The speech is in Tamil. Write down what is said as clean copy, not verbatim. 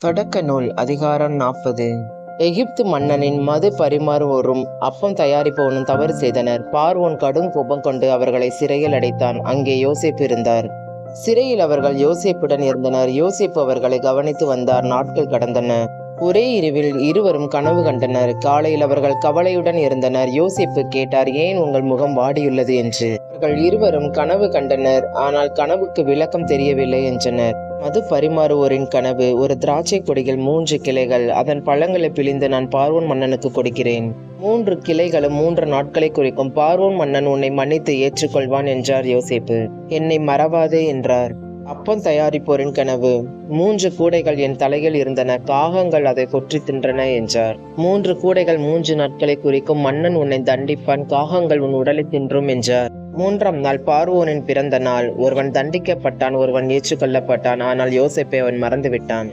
தொடக்க நூல் அதிகாரம் 40. எகிப்து மன்னனின் மது பரிமாறுவோரும் அப்பம் தயாரிப்பவனும் தவறு செய்தனர். பார்வோன் கடும் கோபம் கொண்டு அவர்களை சிறையில் அடைத்தான். அங்கே யோசேப்பு இருந்தார். சிறையில் அவர்கள் யோசேப்புடன் இருந்தனர். யோசேப்பு அவர்களை கவனித்து வந்தார். நாட்கள் கடந்தன. ஒரே இரவில் இருவரும் கனவு கண்டனர். காலையில் அவர்கள் கவலையுடன் இருந்தனர். யோசேப்பு கேட்டார், ஏன் உங்கள் முகம் வாடியுள்ளது என்று. அவர்கள் இருவரும் கனவு கண்டனர், ஆனால் கனவுக்கு விளக்கம் தெரியவில்லை என்றனர். மது பரிமாறுவோரின் கனவு: ஒரு திராட்சை கொடியில் 3 கிளைகள், அதன் பழங்களை பிழிந்து நான் பார்வோன் மன்னனுக்கு கொடுக்கிறேன். 3 கிளைகளும் 3 நாட்களை குறிக்கும். பார்வோன் மன்னன் உன்னை மன்னித்து ஏற்றுக்கொள்வான் என்றார் யோசேப்பு. என்னை மறவாதே என்றார். அப்பம் தயாரிப்போரின் கனவு: 3 கூடைகள் என் தலையில் இருந்தன, காகங்கள் அதை கொற்றி தின்றன என்றார். 3 கூடைகள் 3 நாட்களை குறிக்கும். மன்னன் உன்னை தண்டிப்பான், காகங்கள் உன் உடலை தின்றும் என்றார். 3ஆம் நாள் பார்வோனின் பிறந்த நாள். ஒருவன் தண்டிக்கப்பட்டான், ஒருவன் ஏற்றுக்கொள்ளப்பட்டான். ஆனால் யோசேப்பை அவன் மறந்துவிட்டான்.